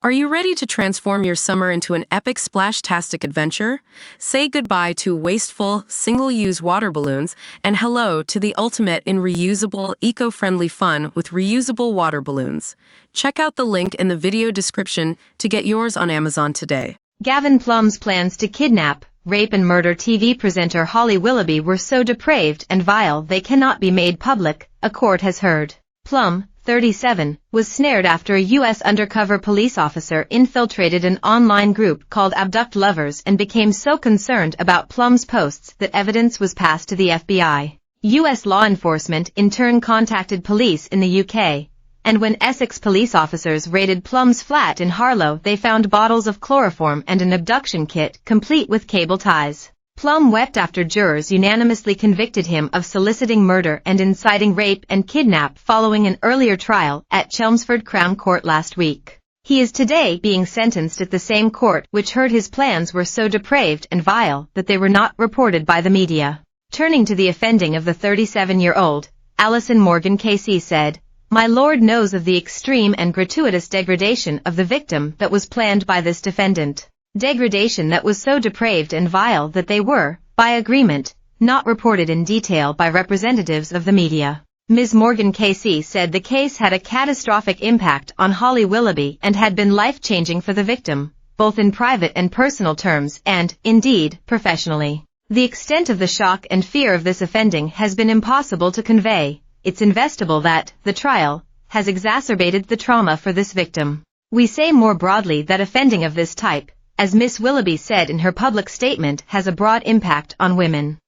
Are you ready to transform your summer into an epic splash-tastic adventure? Say goodbye to wasteful, single-use water balloons and hello to the ultimate in reusable, eco-friendly fun with reusable water balloons. Check out the link in the video description to get yours on Amazon today. Gavin Plumb's plans to kidnap, rape and murder TV presenter Holly Willoughby were so depraved and vile they cannot be made public, a court has heard. Plumb, 37, was snared after a U.S. undercover police officer infiltrated an online group called Abduct Lovers and became so concerned about Plumb's posts that evidence was passed to the FBI. U.S. law enforcement in turn contacted police in the U.K., and when Essex police officers raided Plumb's flat in Harlow they found bottles of chloroform and an abduction kit complete with cable ties. Plumb wept after jurors unanimously convicted him of soliciting murder and inciting rape and kidnap following an earlier trial at Chelmsford Crown Court last week. He is today being sentenced at the same court which heard his plans were so depraved and vile that they were not reported by the media. Turning to the offending of the 37-year-old, Alison Morgan Casey said, "My lord knows of the extreme and gratuitous degradation of the victim that was planned by this defendant. Degradation that was so depraved and vile that they were, by agreement, not reported in detail by representatives of the media." Ms. Morgan Casey said the case had a catastrophic impact on Holly Willoughby and had been life-changing for the victim, both in private and personal terms and, indeed, professionally. "The extent of the shock and fear of this offending has been impossible to convey. It's investable that, the trial, has exacerbated the trauma for this victim. We say more broadly that offending of this type, as Ms. Willoughby said in her public statement, has a broad impact on women.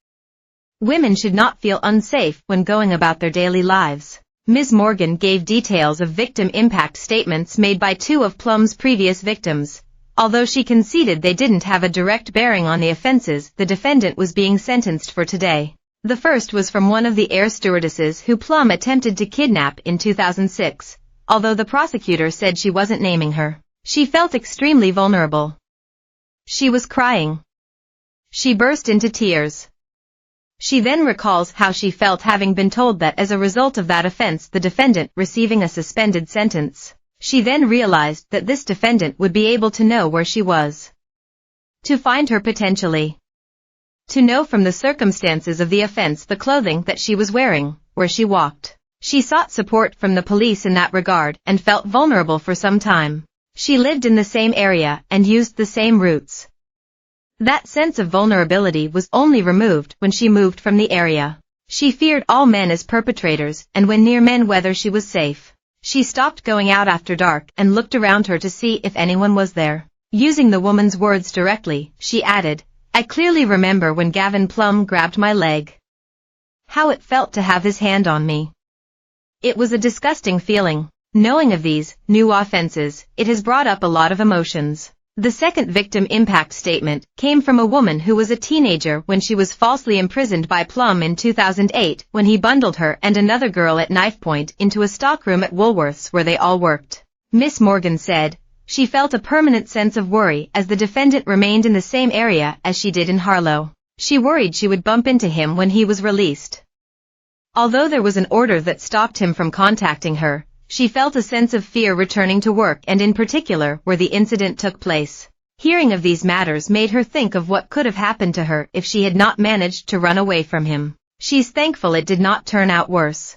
Women should not feel unsafe when going about their daily lives." Ms. Morgan gave details of victim impact statements made by two of Plumb's previous victims. Although she conceded they didn't have a direct bearing on the offenses the defendant was being sentenced for today. The first was from one of the air stewardesses who Plumb attempted to kidnap in 2006, although the prosecutor said she wasn't naming her. She felt extremely vulnerable. She was crying. She burst into tears. She then recalls how she felt having been told that as a result of that offense the defendant receiving a suspended sentence. She then realized that this defendant would be able to know where she was. To find her potentially. To know from the circumstances of the offense the clothing that she was wearing, where she walked. She sought support from the police in that regard and felt vulnerable for some time. She lived in the same area and used the same routes. That sense of vulnerability was only removed when she moved from the area. She feared all men as perpetrators and when near men whether she was safe. She stopped going out after dark and looked around her to see if anyone was there. Using the woman's words directly, she added, "I clearly remember when Gavin Plumb grabbed my leg. How it felt to have his hand on me. It was a disgusting feeling." Knowing of these new offenses, it has brought up a lot of emotions. The second victim impact statement came from a woman who was a teenager when she was falsely imprisoned by Plumb in 2008 when he bundled her and another girl at knife point into a stockroom at Woolworths where they all worked. Miss Morgan said, she felt a permanent sense of worry as the defendant remained in the same area as she did in Harlow. She worried she would bump into him when he was released. Although there was an order that stopped him from contacting her, she felt a sense of fear returning to work and in particular where the incident took place. Hearing of these matters made her think of what could have happened to her if she had not managed to run away from him. She's thankful it did not turn out worse.